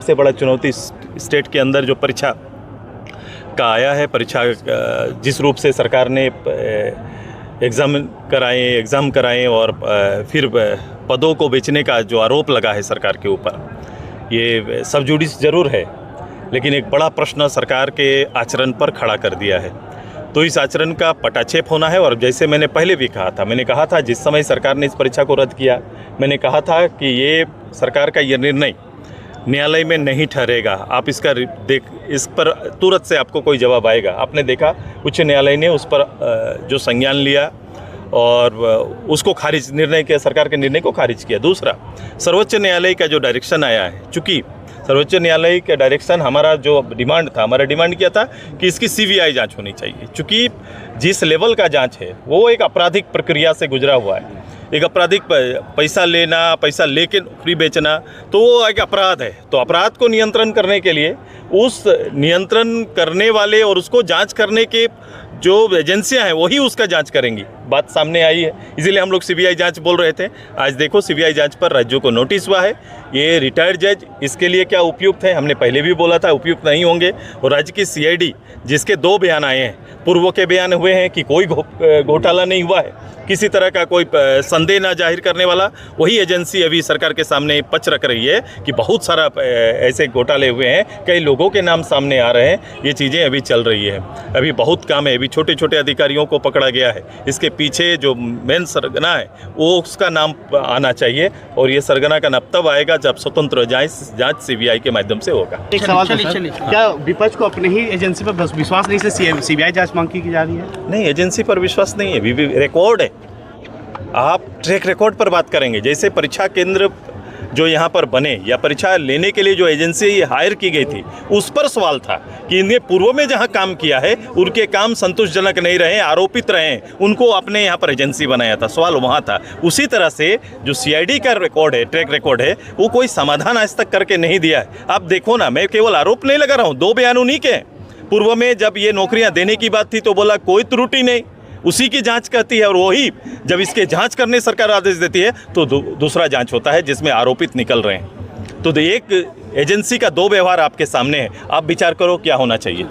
सबसे बड़ा चुनौती स्टेट के अंदर जो परीक्षा का आया है, परीक्षा जिस रूप से सरकार ने एग्ज़ाम कराएं और फिर पदों को बेचने का जो आरोप लगा है सरकार के ऊपर, ये सब जुडिस ज़रूर है, लेकिन एक बड़ा प्रश्न सरकार के आचरण पर खड़ा कर दिया है। तो इस आचरण का पटाक्षेप होना है। और जैसे मैंने पहले भी मैंने कहा था जिस समय सरकार ने इस परीक्षा को रद्द किया, मैंने कहा था कि ये सरकार का ये निर्णय न्यायालय में नहीं ठहरेगा। आप इस पर तुरंत से आपको कोई जवाब आएगा। आपने देखा उच्च न्यायालय ने उस पर जो संज्ञान लिया और उसको खारिज निर्णय किया, सरकार के निर्णय को खारिज किया। दूसरा, सर्वोच्च न्यायालय का जो डायरेक्शन आया है, चूँकि सर्वोच्च न्यायालय का डायरेक्शन हमारा डिमांड किया था कि इसकी सीबीआई जांच होनी चाहिए, क्योंकि जिस लेवल का जांच है वो एक आपराधिक प्रक्रिया से गुजरा हुआ है। एक आपराधिक पैसा लेना, पैसा लेके फ्री बेचना, तो वो एक अपराध है। तो अपराध को नियंत्रण करने के लिए उस नियंत्रण करने वाले और उसको जांच करने के जो एजेंसियां हैं वही उसका जांच करेंगी, बात सामने आई है। इसीलिए हम लोग सीबीआई जांच बोल रहे थे। आज देखो सीबीआई जांच पर राज्यों को नोटिस हुआ है। ये रिटायर्ड जज इसके लिए क्या उपयुक्त है? हमने पहले भी बोला था उपयुक्त नहीं होंगे। और राज्य की सीआईडी जिसके 2 बयान आए हैं, पूर्व के बयान हुए हैं कि कोई घोटाला नहीं हुआ है, किसी तरह का कोई संदेह ना जाहिर करने वाला, वही एजेंसी अभी सरकार के सामने पच रख रही है कि बहुत सारा ऐसे घोटाले हुए हैं, कई लोगों के नाम सामने आ रहे हैं। ये चीज़ें अभी चल रही है, अभी बहुत काम है। अभी छोटे छोटे अधिकारियों को पकड़ा गया है। इसके पीछे जो मेन सरगना है वो उसका नाम आना चाहिए, और ये सरगना का नाम तब आएगा जब स्वतंत्र जांच सीबीआई के माध्यम से होगा। एक सवाल था, क्या विपक्ष को अपने ही एजेंसी पर विश्वास नहीं, इसलिए सीबीआई जांच मांग की जा रही है? नहीं, एजेंसी पर विश्वास नहीं है, रिकॉर्ड है। आप ट्रैक रिकॉर्ड पर बात करेंगे। जैसे परीक्षा केंद्र जो यहाँ पर बने या परीक्षा लेने के लिए जो एजेंसी हायर की गई थी, उस पर सवाल था कि इन्हें पूर्व में जहाँ काम किया है उनके काम संतोषजनक नहीं रहे, आरोपित रहे, उनको अपने यहाँ पर एजेंसी बनाया था। सवाल वहाँ था। उसी तरह से जो सीआईडी का रिकॉर्ड है, ट्रैक रिकॉर्ड है, वो कोई समाधान आज तक करके नहीं दिया है। आप देखो ना, मैं केवल आरोप नहीं लगा रहा हूँ, 2 बयान उन्हीं के। पूर्व में जब ये नौकरियाँ देने की बात थी तो बोला कोई त्रुटि नहीं, उसी की जांच करती है, और वही जब इसके जांच करने सरकार आदेश देती है तो दूसरा जांच होता है जिसमें आरोपित निकल रहे हैं। तो एक एजेंसी का 2 व्यवहार आपके सामने है, आप विचार करो क्या होना चाहिए।